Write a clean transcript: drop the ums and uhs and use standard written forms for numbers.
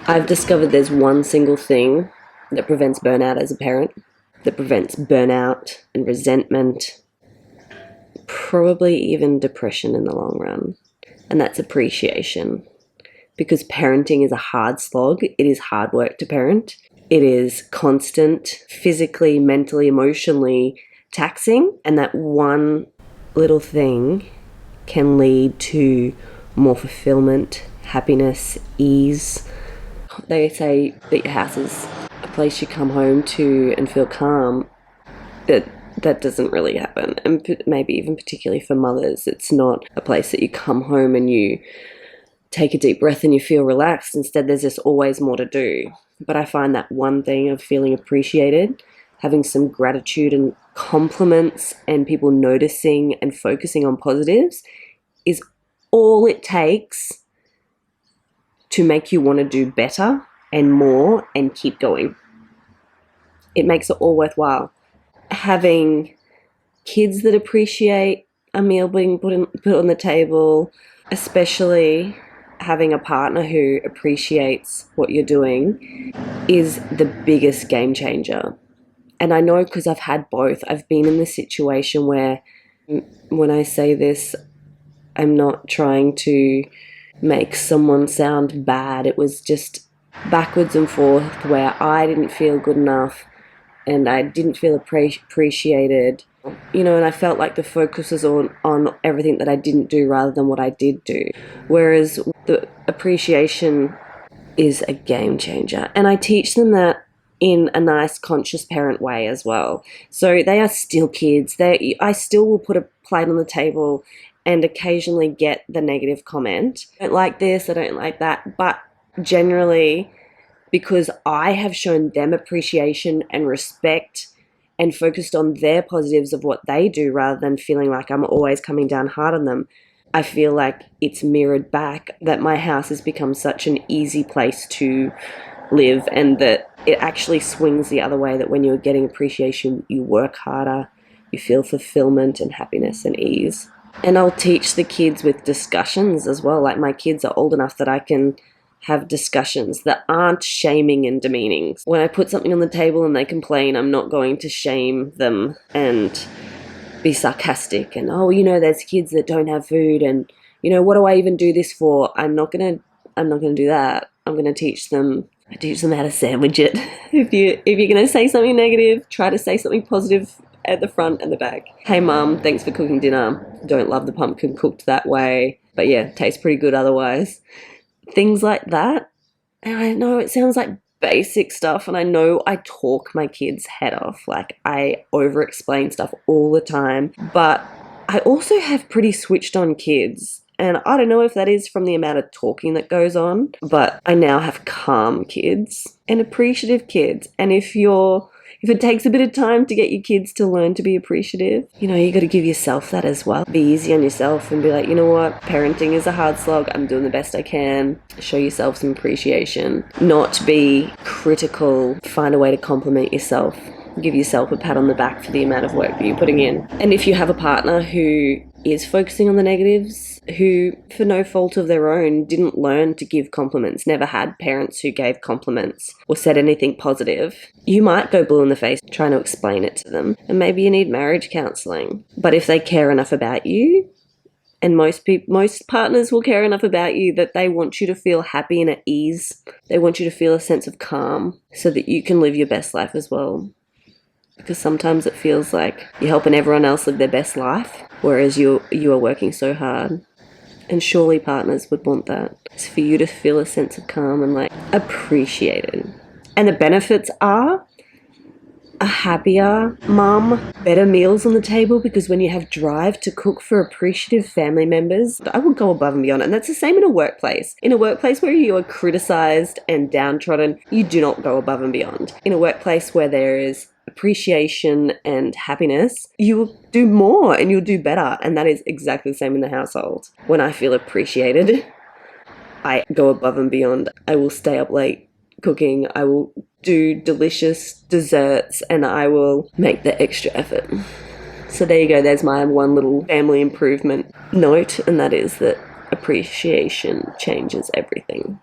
I've discovered there's one single thing that prevents burnout as a parent, that prevents burnout and resentment, probably even depression in the long run, and that's appreciation. Because parenting is a hard slog, it is hard work to parent. It is constant, physically, mentally, emotionally taxing, and that one little thing can lead to more fulfillment, happiness, ease. They say that your house is a place you come home to and feel calm. That doesn't really happen, and maybe even particularly for mothers, it's not a place that you come home and you take a deep breath and you feel relaxed. Instead, there's just always more to do. But I find that one thing of feeling appreciated, having some gratitude and compliments and people noticing and focusing on positives is all it takes to make you want to do better and more and keep going. It makes it all worthwhile. Having kids that appreciate a meal being put on the table, especially having a partner who appreciates what you're doing, is the biggest game changer. And I know because I've had both. I've been in the situation where, when I say this, I'm not trying to make someone sound bad. It was just backwards and forth where I didn't feel good enough and I didn't feel appreciated. And I felt like the focus was on everything that I didn't do rather than what I did do. Whereas the appreciation is a game changer. And I teach them that in a nice, conscious parent way as well. So they are still kids. I still will put a plate on the table and occasionally get the negative comment. I don't like this, I don't like that. But generally, because I have shown them appreciation and respect and focused on their positives of what they do rather than feeling like I'm always coming down hard on them, I feel like it's mirrored back, that my house has become such an easy place to live, and that it actually swings the other way, that when you're getting appreciation, you work harder, you feel fulfillment and happiness and ease. And I'll teach the kids with discussions as well. Like, my kids are old enough that I can have discussions that aren't shaming and demeaning. When I put something on the table and they complain, I'm not going to shame them and be sarcastic and, there's kids that don't have food and, what do I even do this for? I'm not gonna do that. I'm gonna teach them how to sandwich it. If you're gonna say something negative, try to say something positive at the front and the back. Hey mum, thanks for cooking dinner. Don't love the pumpkin cooked that way, but yeah, tastes pretty good otherwise. Things like that. And I know it sounds like basic stuff, and I know I talk my kids' head off. Like, I over-explain stuff all the time, but I also have pretty switched on kids. And I don't know if that is from the amount of talking that goes on, but I now have calm kids and appreciative kids. And if it takes a bit of time to get your kids to learn to be appreciative, you got to give yourself that as well. Be easy on yourself and be like, you know what, parenting is a hard slog. I'm doing the best I can. Show yourself some appreciation. Not be critical. Find a way to compliment yourself. Give yourself a pat on the back for the amount of work that you're putting in. And if you have a partner who is focusing on the negatives, who, for no fault of their own, didn't learn to give compliments, never had parents who gave compliments or said anything positive, you might go blue in the face trying to explain it to them. And maybe you need marriage counselling. But if they care enough about you, and most partners will care enough about you that they want you to feel happy and at ease, they want you to feel a sense of calm so that you can live your best life as well. Because sometimes it feels like you're helping everyone else live their best life, whereas you are working so hard. And surely partners would want that. It's for you to feel a sense of calm and appreciated. And the benefits are a happier mum, better meals on the table, because when you have drive to cook for appreciative family members, I would go above and beyond. And that's the same in a workplace. In a workplace where you are criticized and downtrodden, you do not go above and beyond. In a workplace where there is appreciation and happiness, you will do more and you'll do better. And that is exactly the same in the household. When I feel appreciated, I go above and beyond. I will stay up late cooking. I will do delicious desserts and I will make the extra effort. So there you go. There's my one little family improvement note, and that is that appreciation changes everything.